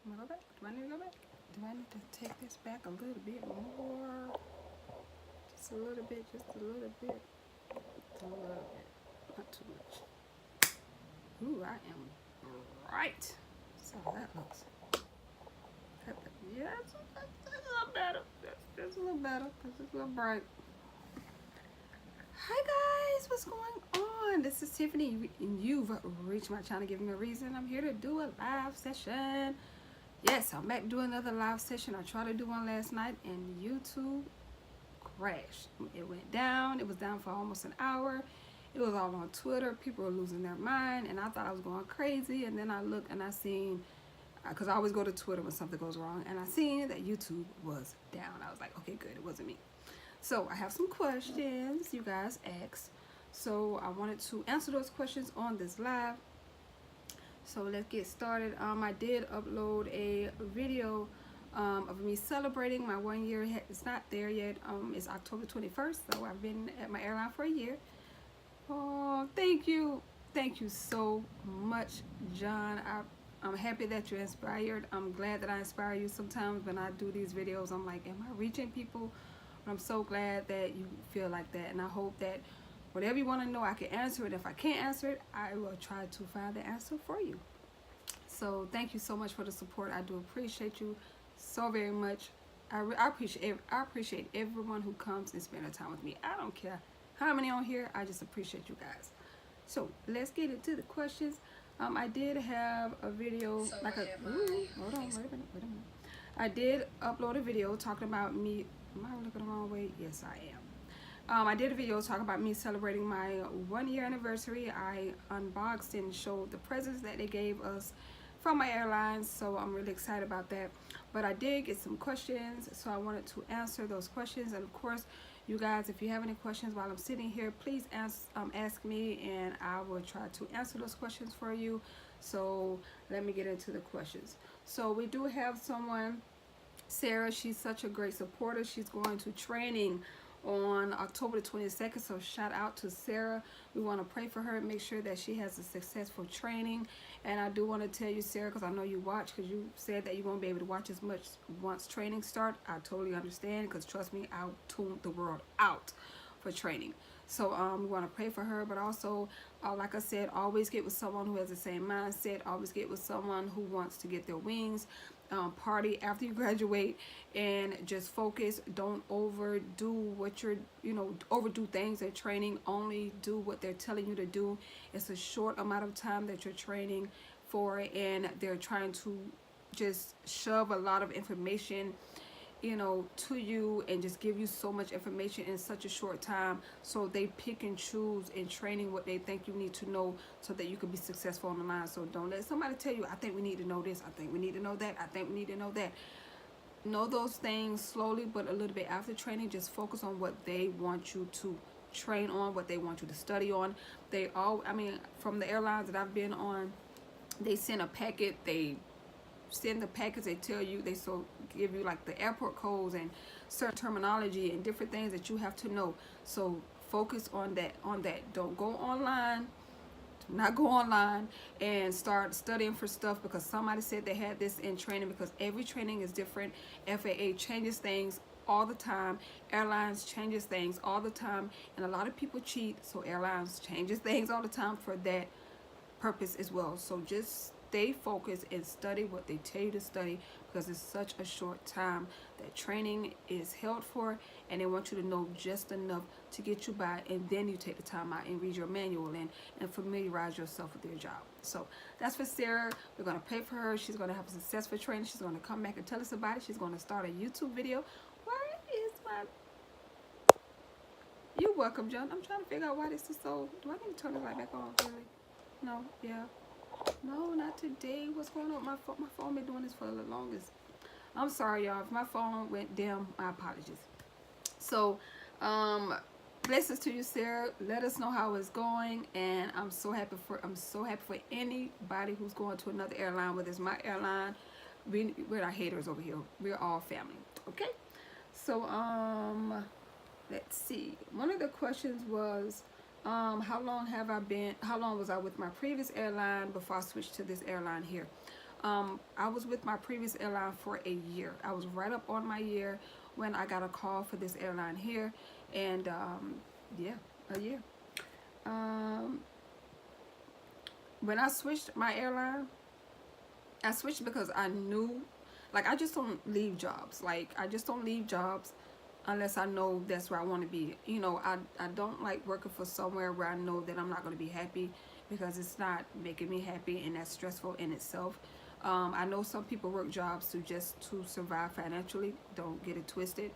I'm gonna go back. Do I need to go back? Do I need to take this back a little bit more? Just a little bit, just a little bit. Just a little bit. Not too much. Ooh, I am bright. So that looks. Yeah, that's a little better. That's a little better. That's a little bright. Hi guys, what's going on? This is Tiffany, and you've reached my channel, Give Me a Reason. I'm here to do a live session. Yes, I'm back doing another live session. I tried to do one last night, and YouTube crashed. It went down. It was down for almost an hour. It was all on Twitter. People were losing their mind, and I thought I was going crazy. And then I looked and I seen, because I always go to Twitter when something goes wrong, and I seen that YouTube was down. I was like, okay, good, it wasn't me. So I have some questions you guys asked. So I wanted to answer those questions on this live. So let's get started. I did upload a video of me celebrating my 1 year. It's not there yet. It's October 21st. So I've been at my airline for a year. Oh, thank you. Thank you so much, John. I'm happy that you're inspired. I'm glad that I inspire you. Sometimes when I do these videos, I'm like, am I reaching people? But I'm so glad that you feel like that. And I hope that whatever you want to know, I can answer it. If I can't answer it, I will try to find the answer for you. So thank you so much for the support. I do appreciate you so very much. I appreciate everyone who comes and spends time with me. I don't care how many on here. I just appreciate you guys. So let's get into the questions. I did have a video, so like a, ooh, hold on, wait a minute. I did upload a video talking about me. Am I looking the wrong way? Yes, I am. I did a video talking about me celebrating my 1 year anniversary. I unboxed and showed the presents that they gave us from my airlines, so I'm really excited about that. But I did get some questions, so I wanted to answer those questions. And of course, you guys, if you have any questions while I'm sitting here, please ask me, and I will try to answer those questions for you. So let me get into the questions. So we do have someone, Sarah. She's such a great supporter. She's going to training on October the 22nd, so shout out to Sarah. We want to pray for her and make sure that she has a successful training. And I do want to tell you, Sarah, because I know you watch, because you said that you won't be able to watch as much once training start. I totally understand, because trust me, I'll tune the world out for training. So we want to pray for her, but also, like I said, always get with someone who has the same mindset. Always get with someone who wants to get their wings. Party after you graduate, and just focus. Don't overdo what you're, overdo things at training. Only do what they're telling you to do. It's a short amount of time that you're training for, and they're trying to just shove a lot of information to you, and just give you so much information in such a short time. So they pick and choose in training what they think you need to know, so that you can be successful on the line. So don't let somebody tell you, I think we need to know this, I think we need to know that, I think we need to know that. Know those things slowly, but a little bit after training. Just focus on what they want you to train on, what they want you to study on. From the airlines that I've been on, they send a packet, they send the package, they tell you, they give you like the airport codes and certain terminology and different things that you have to know. So focus on that. Don't go online. Do not go online and start studying for stuff because somebody said they had this in training, because every training is different. FAA changes things all the time. Airlines changes things all the time, and a lot of people cheat, so airlines changes things all the time for that purpose as well. So just stay focused and study what they tell you to study, because it's such a short time that training is held for, and they want you to know just enough to get you by, and then you take the time out and read your manual and familiarize yourself with your job. So that's for Sarah. We're going to pray for her. She's going to have a successful training. She's going to come back and tell us about it. She's going to start a YouTube video. Where is my... You're welcome, John. I'm trying to figure out why this is so... Do I need to turn the light back on? Really? No? Yeah. No, not today. What's going on with my phone? My phone been doing this for the longest. I'm sorry, y'all. If my phone went dim, my apologies. So, blessings to you, Sarah. Let us know how it's going, and I'm so happy for anybody who's going to another airline, whether it's my airline. We're not haters over here. We're all family. Okay. So, let's see. One of the questions was, how long was I with my previous airline before I switched to this airline here? I was with my previous airline for a year. I was right up on my year when I got a call for this airline here, and yeah, a year. Um, when I switched my airline, I switched because I knew, like, I just don't leave jobs. Like, I just don't leave jobs unless I know that's where I want to be. You know, I don't like working for somewhere where I know that I'm not going to be happy, because it's not making me happy, and that's stressful in itself. I know some people work jobs to survive financially. Don't get it twisted,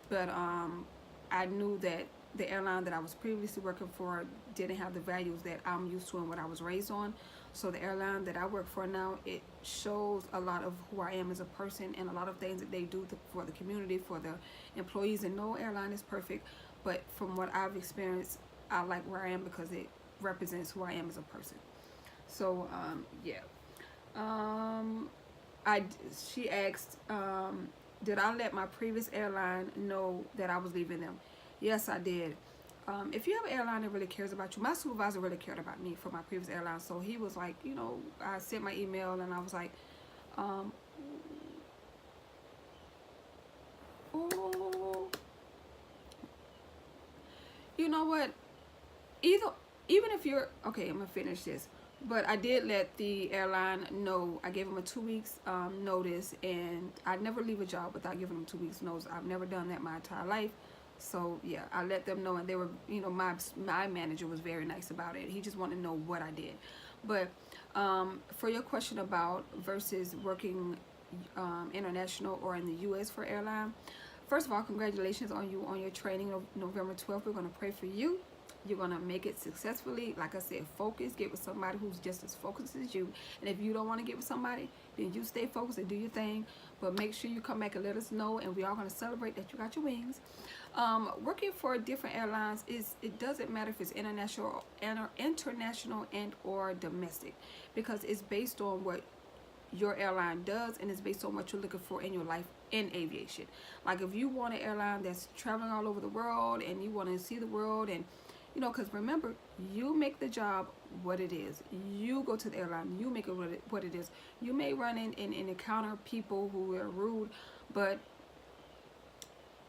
but I knew that the airline that I was previously working for didn't have the values that I'm used to and what I was raised on. So the airline that I work for now, it shows a lot of who I am as a person, and a lot of things that they do for the community, for the employees. And no airline is perfect, but from what I've experienced, I like where I am because it represents who I am as a person. So yeah. Um, I She asked, did I let my previous airline know that I was leaving them? Yes, I did. If you have an airline that really cares about you, my supervisor really cared about me for my previous airline, so he was like, you know, I sent my email and I was like, um, oh, you know what? Either Even if you're okay, I'm gonna finish this. But I did let the airline know. I gave them a 2 weeks notice, and I never leave a job without giving them 2 weeks notice. I've never done that my entire life. So yeah, I let them know, and they were, you know, my manager was very nice about it. He just wanted to know what I did. But for your question about versus working international or in the U.S. for airline, first of all, congratulations on you on your training of November 12th. We're gonna pray for you. You're gonna make it successfully. Like I said, focus. Get with somebody who's just as focused as you. And if you don't want to get with somebody, then you stay focused and do your thing. But make sure you come back and let us know, and we are gonna celebrate that you got your wings. Working for different airlines it doesn't matter if it's international and or domestic, because it's based on what your airline does, and it's based on what you're looking for in your life in aviation. Like if you want an airline that's traveling all over the world and you want to see the world, and you know, because remember, you make the job what it is. You go to the airline, you make it what it is. You may run in and encounter people who are rude, but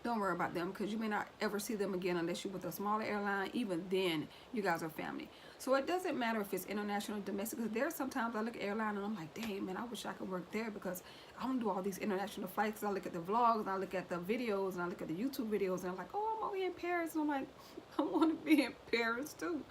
don't worry about them, because you may not ever see them again unless you're with a smaller airline. Even then, you guys are family. So it doesn't matter if it's international or domestic, because there are sometimes I look at airline and I'm like, dang, man, I wish I could work there, because I want to do all these international flights. Cause I look at the vlogs, and I look at the videos, and I look at the YouTube videos, and I'm like, oh, I'm over here in Paris. And I'm like, I want to be in Paris too.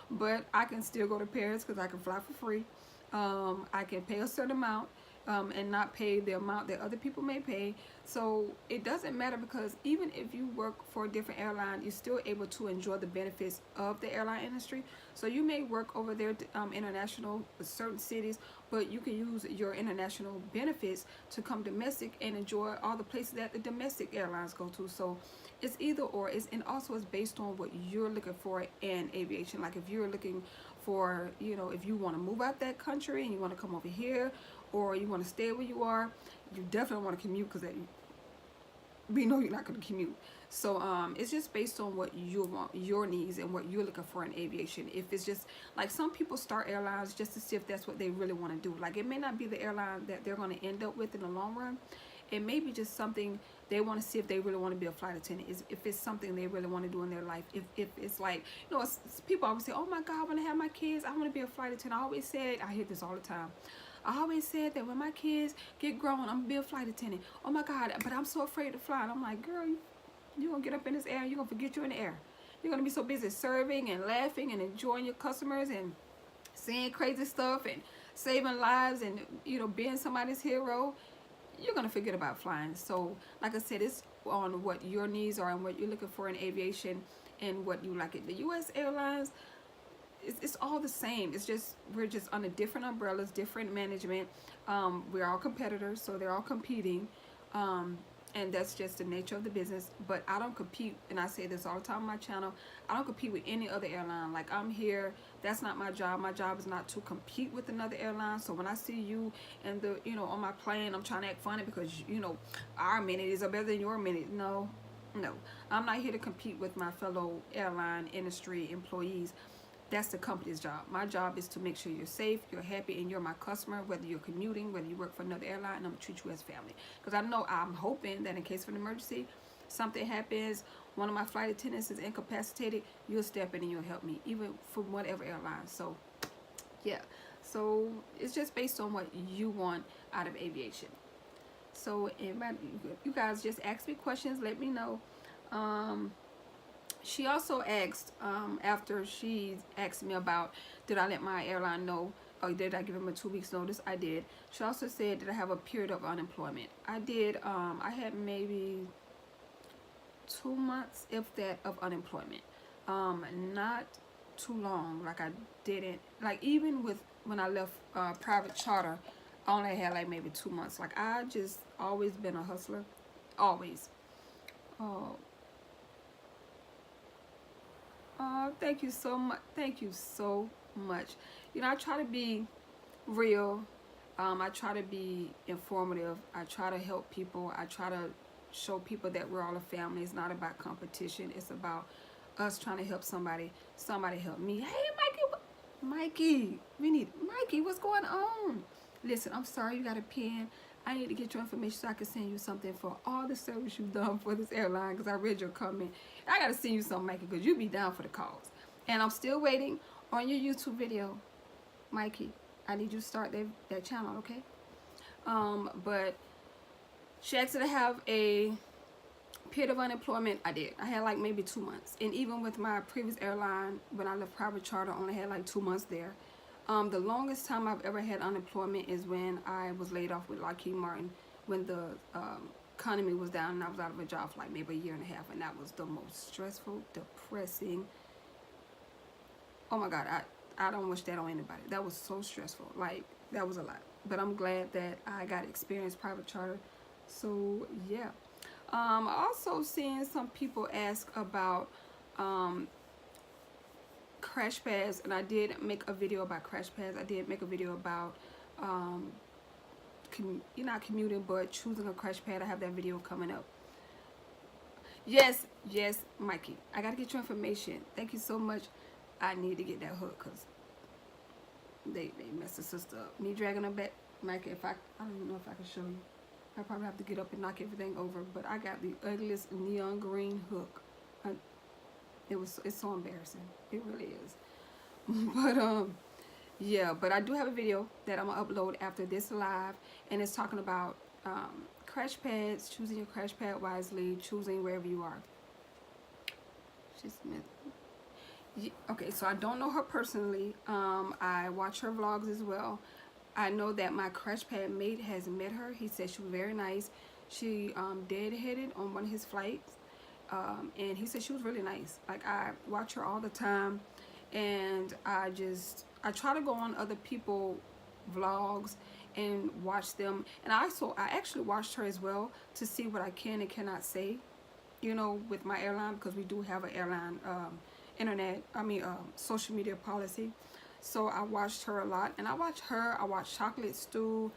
But I can still go to Paris because I can fly for free. I can pay a certain amount and not pay the amount that other people may pay. So it doesn't matter, because even if you work for a different airline, you're still able to enjoy the benefits of the airline industry. So you may work over there international certain cities, but you can use your international benefits to come domestic and enjoy all the places that the domestic airlines go to. So it's either or. And also it's based on what you're looking for in aviation. Like if you're looking for, you know, if you want to move out that country and you want to come over here, or you want to stay where you are, you definitely want to commute, because we know you're not going to commute. So it's just based on what you want, your needs, and what you're looking for in aviation. If it's just like some people start airlines just to see if that's what they really want to do. Like it may not be the airline that they're going to end up with in the long run. It may be just something they want to see if they really want to be a flight attendant. If it's something they really want to do in their life. If it's like, you know, people always say, oh my God, when I have my kids, I want to be a flight attendant. I always said, I hear this all the time, I always said that when my kids get grown, I'm gonna be a flight attendant. Oh my God, but I'm so afraid to fly. And I'm like, girl, you're gonna get up in this air, you're gonna forget you're in the air. You're gonna be so busy serving and laughing and enjoying your customers and saying crazy stuff and saving lives and, you know, being somebody's hero. You're gonna forget about flying. So like I said, it's on what your needs are and what you're looking for in aviation and what you like it. The US airlines, it's all the same. It's just we're just under different umbrellas, different management. We're all competitors, so they're all competing, and that's just the nature of the business. But I don't compete, and I say this all the time on my channel, I don't compete with any other airline. Like I'm here, that's not my job. My job is not to compete with another airline. So when I see you and the, you know, on my plane, I'm trying to act funny because, you know, our amenities are better than your amenities. No, I'm not here to compete with my fellow airline industry employees. That's the company's job. My job is to make sure you're safe, you're happy, and you're my customer, whether you're commuting, whether you work for another airline, and I'm gonna treat you as family. Because I'm hoping that in case of an emergency, something happens, one of my flight attendants is incapacitated, you'll step in and you'll help me, even from whatever airline. So, yeah. So, it's just based on what you want out of aviation. So, you guys just ask me questions, let me know. She also asked, after she asked me about, did I let my airline know, or did I give them a 2 weeks notice? I did. She also said, did I have a period of unemployment? I did. I had maybe 2 months, if that, of unemployment. Not too long. Like, I didn't, like, even with when I left private charter, I only had like maybe 2 months. Like, I just always been a hustler, always. Oh, thank you so much. Thank you so much. You know, I try to be real. I try to be informative. I try to help people. I try to show people that we're all a family. It's not about competition. It's about us trying to help somebody. Somebody help me. Hey, Mikey, Mikey, what's going on? Listen, I'm sorry you got a pen. I need to get your information so I can send you something for all the service you've done for this airline, because I read your comment. I got to send you something, Mikey, because you be down for the cause. And I'm still waiting on your YouTube video, Mikey. I need you to start that channel, okay? But she asked to have a period of unemployment. I did. I had like maybe 2 months. And even with my previous airline, when I left private charter, I only had like 2 months there. The longest time I've ever had unemployment is when I was laid off with Lockheed Martin, when the economy was down and I was out of a job for like maybe a year and a half, and that was the most stressful, depressing. Oh my God, I don't wish that on anybody. That was so stressful. Like, that was a lot. But I'm glad that I got experience private charter. So yeah. Also seeing some people ask about crash pads, and I did make a video about crash pads. I did make a video about you're not commuting but choosing a crash pad. I have that video coming up. Yes, Mikey, I gotta get your information. Thank you so much. I need to get that hook because they messed the sister up. Me dragging her back, Mikey. I don't even know if I can show you. I probably have to get up and knock everything over, but I got the ugliest neon green hook. It's so embarrassing. It really is. But yeah, but I do have a video that I'm gonna upload after this live, and it's talking about crash pads, choosing your crash pad wisely, choosing wherever you are. Okay, so I don't know her personally. I watch her vlogs as well. I know that my crash pad mate has met her. He said she was very nice. She deadheaded on one of his flights. And he said she was really nice. Like, I watch her all the time, and I try to go on other people vlogs and watch them. And I actually watched her as well to see what I can and cannot say, you know, with my airline, because we do have an airline social media policy. So I watched her a lot, and I watched Chocolate Stew.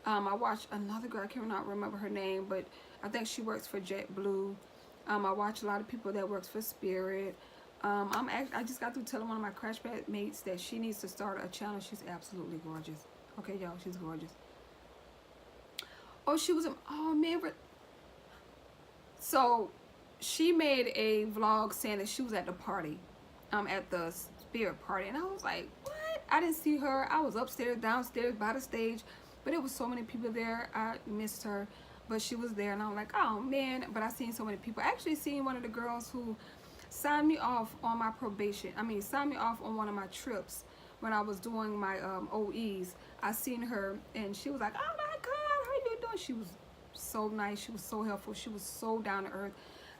I watched another girl, I cannot remember her name, but I think she works for JetBlue. I watch a lot of people that works for Spirit. I just got through telling one of my crash pad mates that she needs to start a channel. She's absolutely gorgeous. Okay, y'all, she's gorgeous. Oh, oh man, so she made a vlog saying that she was at the party, at the Spirit party, and I was like, what? I didn't see her. I was upstairs, downstairs, by the stage, but it was so many people there. I missed her. But she was there, and I'm like, oh man. But I seen so many people. I actually seen one of the girls who signed me off on my probation. Signed me off on one of my trips when I was doing my OEs. I seen her, and she was like, oh my God, how you doing? She was so nice. She was so helpful. She was so down to earth.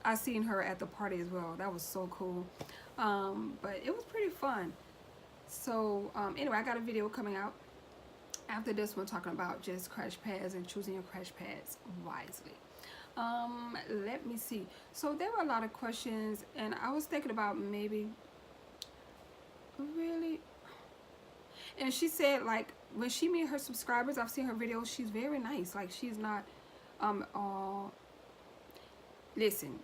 I seen her at the party as well. That was so cool. But it was pretty fun. So anyway, I got a video coming out after this one talking about just crash pads and choosing your crash pads wisely. Let me see. So there were a lot of questions, and I was thinking about maybe really. And she said, like, when she meet her subscribers, I've seen her videos, she's very nice. Like, she's not listen,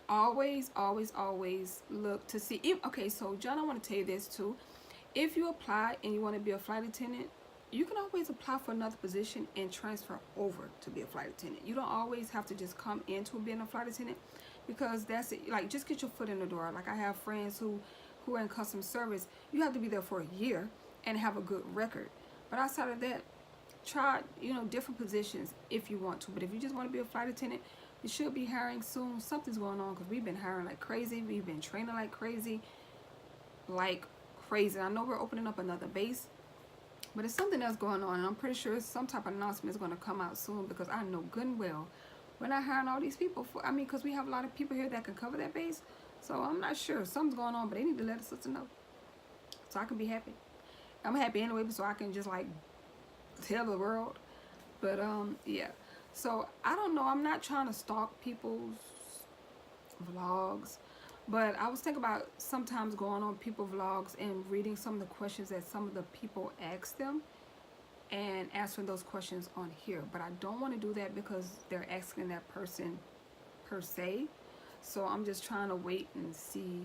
always look to see if, okay, so John, I want to tell you this too. If you apply and you want to be a flight attendant, you can always apply for another position and transfer over to be a flight attendant. You don't always have to just come into being a flight attendant, because that's it. Like, just get your foot in the door. Like, I have friends who are in customer service. You have to be there for a year and have a good record. But outside of that, try, different positions if you want to. But if you just want to be a flight attendant, you should be hiring soon. Something's going on, because we've been hiring like crazy. We've been training like crazy. I know we're opening up another base, but it's something else going on, and I'm pretty sure some type of announcement is going to come out soon, because I know good and well we're not hiring all these people because we have a lot of people here that can cover that base. So I'm not sure. Something's going on, but they need to let us know so I can be happy. I'm happy anyway, so I can just like tell the world. But yeah. So I don't know. I'm not trying to stalk people's vlogs, but I was thinking about sometimes going on people's vlogs and reading some of the questions that some of the people ask them and answering those questions on here. But I don't want to do that because they're asking that person per se. So I'm just trying to wait and see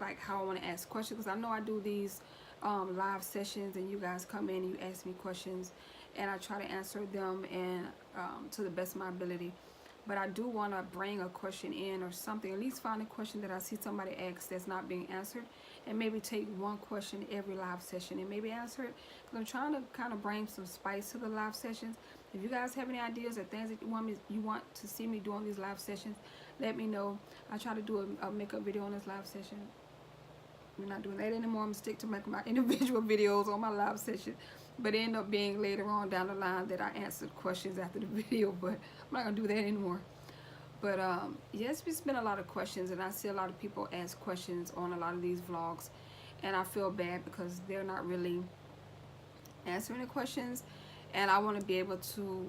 like how I want to ask questions, because I know I do these live sessions and you guys come in and you ask me questions and I try to answer them and to the best of my ability. But I do want to bring a question in or something, at least find a question that I see somebody ask that's not being answered, and maybe take one question every live session and maybe answer it, because I'm trying to kind of bring some spice to the live sessions. If you guys have any ideas or things that you want to see me do on these live sessions, let me know. I try to do a makeup video on this live session. I'm not doing that anymore. I'm going to stick to making my individual videos on my live session. But it ended up being later on down the line that I answered questions after the video. But I'm not going to do that anymore. But yes, it's been a lot of questions. And I see a lot of people ask questions on a lot of these vlogs. And I feel bad because they're not really answering the questions. And I want to be able to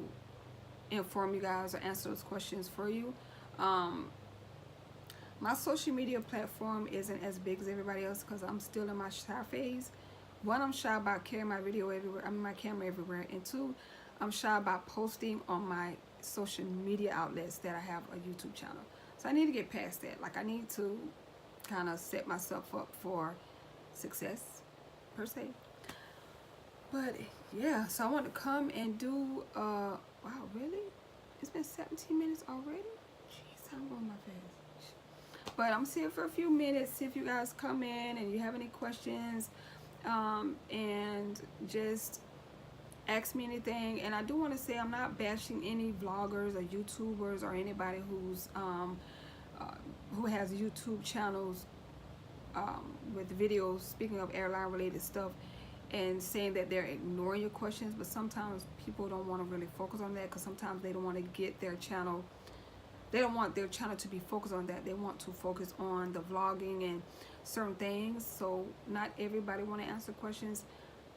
inform you guys or answer those questions for you. My social media platform isn't as big as everybody else because I'm still in my shy phase. One, I'm shy about carrying my video everywhere. My camera everywhere. And two, I'm shy about posting on my social media outlets that I have a YouTube channel. So I need to get past that. Like, I need to kind of set myself up for success, per se. But yeah, so I want to come and do, wow, really? It's been 17 minutes already? Jeez, I'm going my fast. But I'm sitting for a few minutes. See if you guys come in and you have any questions, and just ask me anything. And I do want to say I'm not bashing any vloggers or YouTubers or anybody who has YouTube channels with videos, speaking of airline related stuff, and saying that they're ignoring your questions. But sometimes people don't want to really focus on that, because sometimes they don't want to get their channel. They don't want their channel to be focused on that. They want to focus on the vlogging and certain things. So not everybody want to answer questions.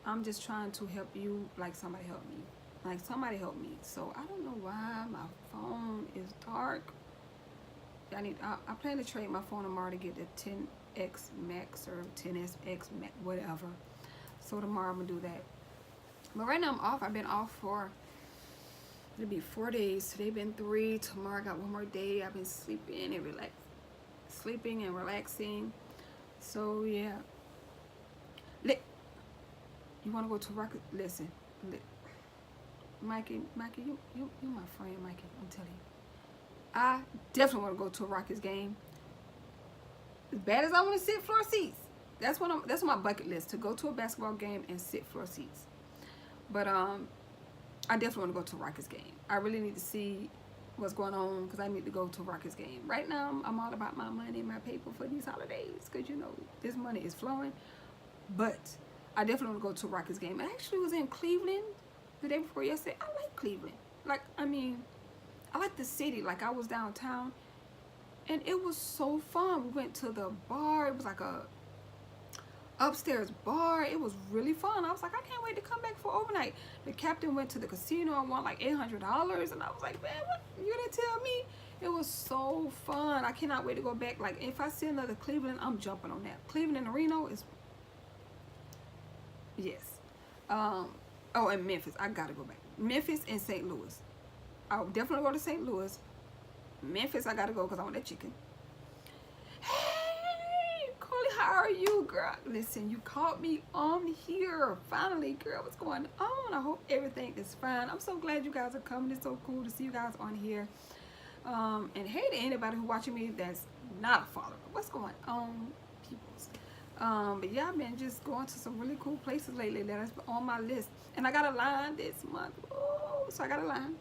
I'm just trying to help you like somebody helped me. Like somebody helped me. So I don't know why my phone is dark. I plan to trade my phone tomorrow to get the 10X Max or 10S X Max, whatever. So tomorrow I'm going to do that. But right now I'm off. I've been off for... It'll be 4 days. Today been 3. Tomorrow I got one more day. I've been sleeping and relaxing. So yeah. You want to go to Rocket? Listen, Mikey, you my friend, Mikey. I'm telling you, I definitely want to go to a Rockets game. As bad as I want to sit floor seats, that's on my bucket list, to go to a basketball game and sit floor seats. But I definitely want to go to a Rockets game. I really need to see what's going on, because I need to go to a Rockets game. Right now, I'm all about my money and my paper for these holidays, because, this money is flowing. But I definitely want to go to a Rockets game. I actually was in Cleveland the day before yesterday. I like Cleveland. I like the city. Like, I was downtown, and it was so fun. We went to the bar. It was like a upstairs bar. It was really fun. I was like, I can't wait to come back for overnight. The captain went to the casino and won like $800, and I was like, man, what? You gonna tell me? It was so fun. I cannot wait to go back. Like, if I see another Cleveland, I'm jumping on that. Cleveland and Reno is, yes. Oh, and Memphis. I gotta go back. Memphis and St. Louis. I'll definitely go to St. Louis. Memphis, I gotta go because I want that chicken. Hey, Carly, how are are you, girl? Listen, you caught me on here. Finally, girl, what's going on? I hope everything is fine. I'm so glad you guys are coming. It's so cool to see you guys on here. And hey to anybody who's watching me that's not a follower. What's going on, peoples? But yeah, I've been just going to some really cool places lately that's on my list. And I got a line this month. Oh, so I got a line.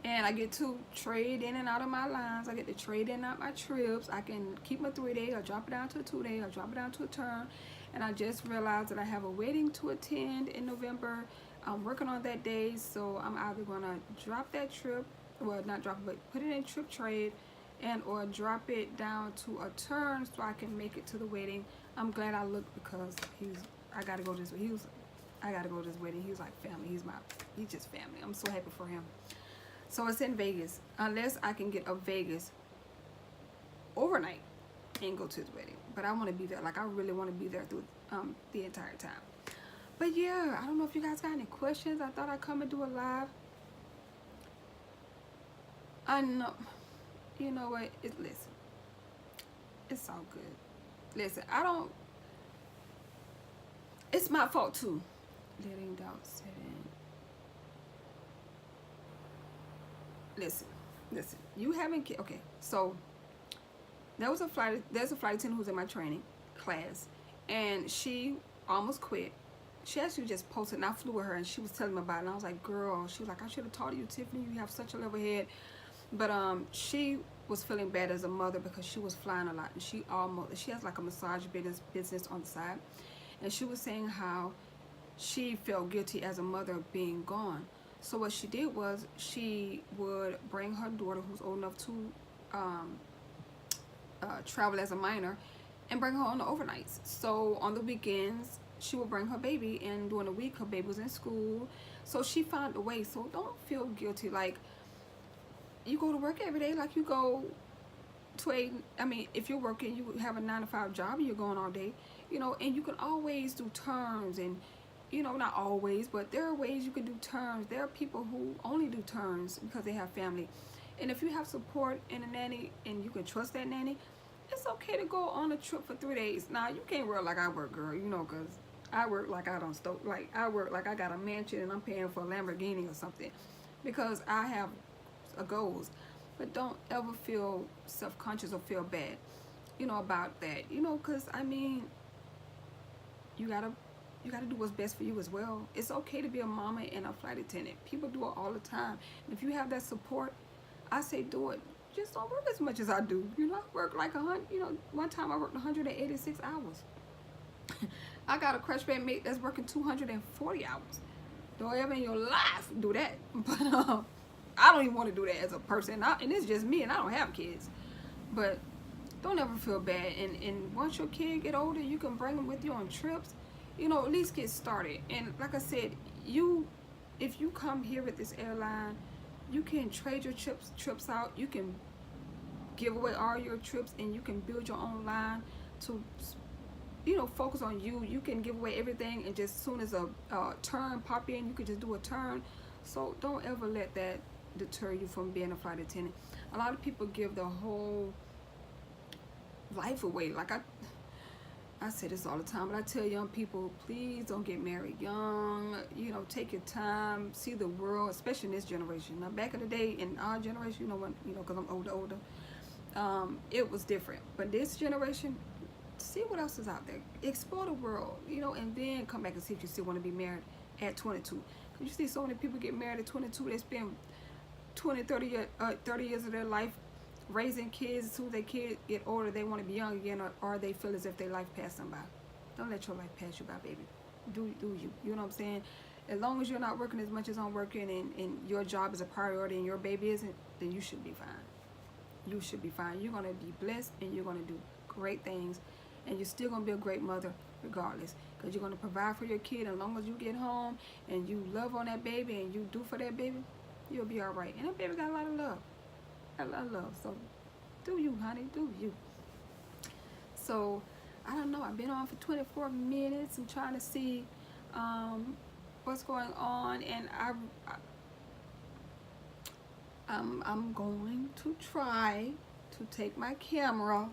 And I get to trade in and out of my lines. I get to trade in and out my trips. I can keep my 3-day or drop it down to a 2-day or drop it down to a turn. And I just realized that I have a wedding to attend in November. I'm working on that day, so I'm either gonna drop that trip, well, not drop it, but put it in trip trade, and or drop it down to a turn so I can make it to the wedding. I'm glad I looked because I gotta go to this. I gotta go to this wedding. He was like family. He's just family. I'm so happy for him. So it's in Vegas, unless I can get a Vegas overnight and go to his wedding. But I want to be there. Like, I really want to be there through the entire time. But yeah, I don't know if you guys got any questions. I thought I'd come and do a live. I know. You know what? Listen. It's all good. Listen, it's my fault too. Letting doubts set in. Listen, you haven't, okay, so there's a flight attendant who's in my training class, and she almost quit. She actually just posted, and I flew with her, and she was telling me about it, and I was like, girl, she was like, I should have taught you, Tiffany, you have such a level head. But she was feeling bad as a mother because she was flying a lot, and she has like a massage business on the side, and she was saying how she felt guilty as a mother being gone. So what she did was she would bring her daughter, who's old enough to travel as a minor, and bring her on the overnights. So on the weekends, she would bring her baby, and during the week, her baby was in school. So she found a way. So don't feel guilty. Like, you go to work every day, like you go to if you're working, you have a 9-to-5 job, and you're going all day, you know, and you can always do turns and, you know, not always, but there are ways you can do turns. There are people who only do turns because they have family. And if you have support and a nanny and you can trust that nanny, it's okay to go on a trip for 3 days. Now, you can't work like I work, girl, you know, because I work like I don't stoke. Like, I work like I got a mansion and I'm paying for a Lamborghini or something because I have goals. But don't ever feel self-conscious or feel bad, you know, about that. You know, because, I mean, you gotta do what's best for you as well. It's okay to be a mama and a flight attendant. People do it all the time. And if you have that support, I say do it. Just don't work as much as I do. You know, I work like 100, you know, one time I worked 186 hours. I got a crash band mate that's working 240 hours. Don't ever in your life do that. But I don't even want to do that as a person. And it's just me, and I don't have kids. But don't ever feel bad. And once your kid get older, you can bring them with you on trips. You know, at least get started. And like I said, if you come here with this airline, you can trade your trips out. You can give away all your trips, and you can build your own line to, you know, focus on you. You can give away everything, and just as soon as a turn pop in, you could just do a turn. So don't ever let that deter you from being a flight attendant. A lot of people give their whole life away. Like I say this all the time, but I tell young people, please don't get married young. You know, take your time, see the world, especially in this generation. Now, back in the day, in our generation, you know, because I'm older, it was different. But this generation, see what else is out there. Explore the world, you know, and then come back and see if you still want to be married at 22. Because you see so many people get married at 22, they spend 20, 30 years of their life raising kids. As soon as their kids get older, they want to be young again, or they feel as if their life passed them by. Don't let your life pass you by, baby. Do you. You know what I'm saying? As long as you're not working as much as I'm working, and your job is a priority and your baby isn't, then you should be fine. You should be fine. You're going to be blessed, and you're going to do great things, and you're still going to be a great mother regardless, because you're going to provide for your kid. As long as you get home and you love on that baby and you do for that baby, you'll be all right. And that baby got a lot of love. A lot of love. So do you, honey. Do you. So I don't know. I've been on for 24 minutes. I'm trying to see what's going on, and I'm going to try to take my camera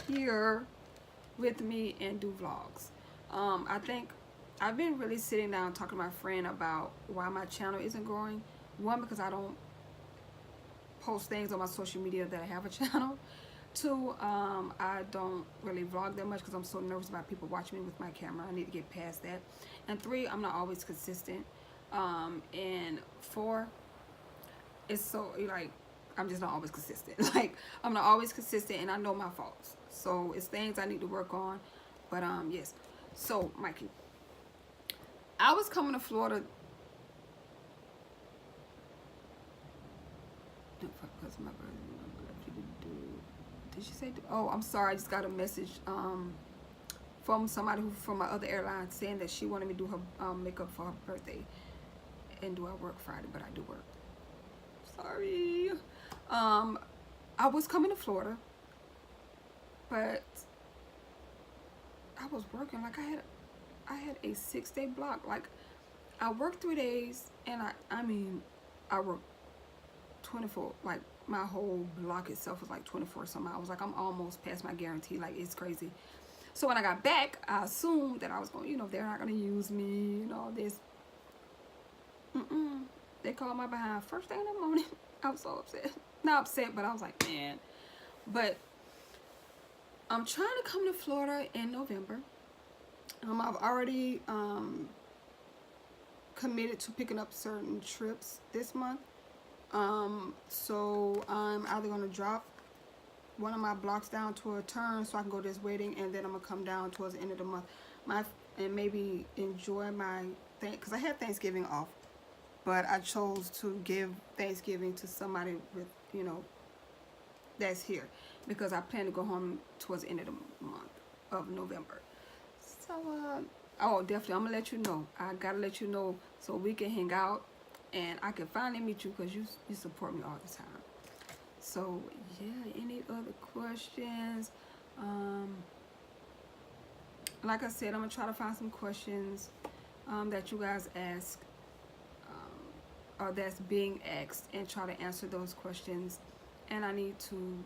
here with me and do vlogs. I think I've been really sitting down talking to my friend about why my channel isn't growing. One, because I don't post things on my social media that I have a channel. Two, I don't really vlog that much because I'm so nervous about people watching me with my camera. I need to get past that. And three, I'm not always consistent. And four, it's so like I'm just not always consistent. Like I'm not always consistent, and I know my faults. So it's things I need to work on. But yes. So Mikey, I was coming to Florida. Because my brother, did she say? Oh, I'm sorry. I just got a message from somebody from my other airline saying that she wanted me to do her makeup for her birthday. And do I work Friday? But I do work. Sorry. I was coming to Florida, but I was working. Like I had a 6-day block. Like I worked 3 days, and I mean I worked 24. Like my whole block itself was like 24 some hours. Like I'm almost past my guarantee. Like it's crazy. So when I got back, I assumed that I was going, they're not going to use me and all this. They called my behind first thing in the morning. I was so upset. Not upset, but I was like, man. But I'm trying to come to Florida in November. I've already committed to picking up certain trips this month. So I'm either going to drop one of my blocks down to a turn so I can go to this wedding, and then I'm going to come down towards the end of the month. And maybe enjoy my thing, because I had Thanksgiving off. But I chose to give Thanksgiving to somebody with, that's here. Because I plan to go home towards the end of the month of November. So, oh, definitely, I'm going to let you know. I got to let you know so we can hang out. And I can finally meet you because you support me all the time. So, yeah, any other questions? Like I said, I'm going to try to find some questions that you guys ask. Or that's being asked, and try to answer those questions. And I need to,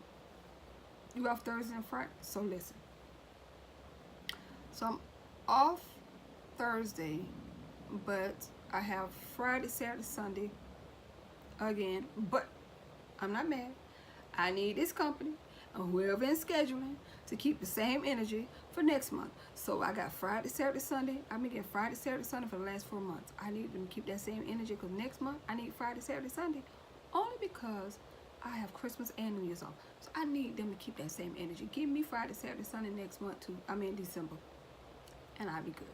you off Thursday and Friday? So listen. So I'm off Thursday, but I have Friday, Saturday, Sunday again. But I'm not mad. I need this company and whoever in scheduling to keep the same energy for next month. So I got Friday, Saturday, Sunday. I've been getting Friday, Saturday, Sunday for the last 4 months. I need them to keep that same energy because next month I need Friday, Saturday, Sunday. Only because I have Christmas and New Year's off. So I need them to keep that same energy. Give me Friday, Saturday, Sunday next month too. I mean December. And I'll be good.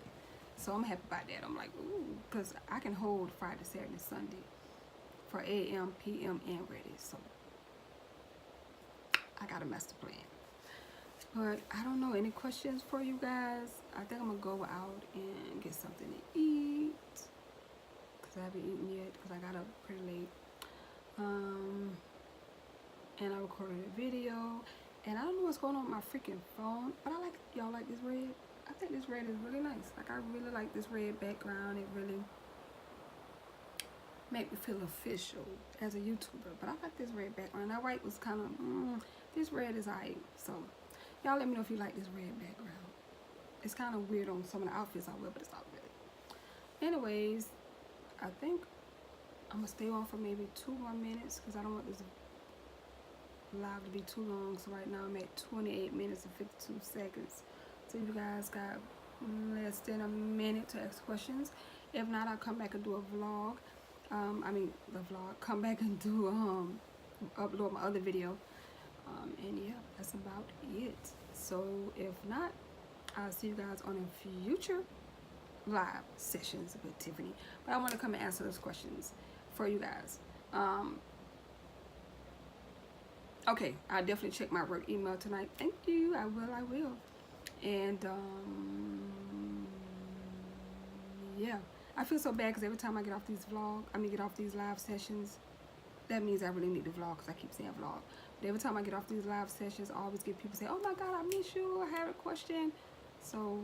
So I'm happy about that. I'm like, ooh, because I can hold Friday, Saturday, Sunday for AM, PM, and ready. So I got a master plan. But I don't know, any questions for you guys? I think I'm going to go out and get something to eat. Because I haven't eaten yet because I got up pretty late. And I recorded a video. And I don't know what's going on with my freaking phone. But I like, y'all like this red? I think this red is really nice. Like I really like this red background. It really make me feel official as a YouTuber. But I like this red background. That white was kind of, this red is alright. So y'all let me know if you like this red background. It's kind of weird on some of the outfits I wear, but it's not really. Anyways, I think I'm going to stay on for maybe 2 more minutes because I don't want this live to be too long. So right now I'm at 28 minutes and 52 seconds. So you guys got less than a minute to ask questions. If not, I'll come back and do a vlog. Come back and do, upload my other video. And yeah, that's about it. So if not, I'll see you guys on a future live sessions with Tiffany. But I want to come and answer those questions for you guys. Okay, I'll definitely check my work email tonight. Thank you. I will. And yeah, I feel so bad because every time I get off these live sessions, that means I really need to vlog because I keep saying vlog. But every time I get off these live sessions, I always get people say, oh my God, I miss you. I had a question. So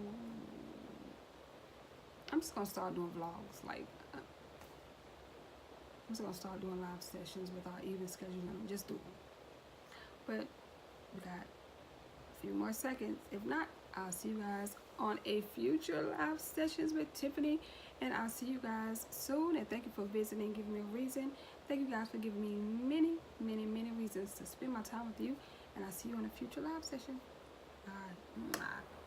I'm just going to start doing vlogs. Like, I'm just going to start doing live sessions without even scheduling them. Just do them. But we got few more seconds. If not, I'll see you guys on a future live sessions with Tiffany, and I'll see you guys soon. And thank you for visiting, giving me a reason. Thank you guys for giving me many, many, many reasons to spend my time with you, and I'll see you on a future live session. Bye.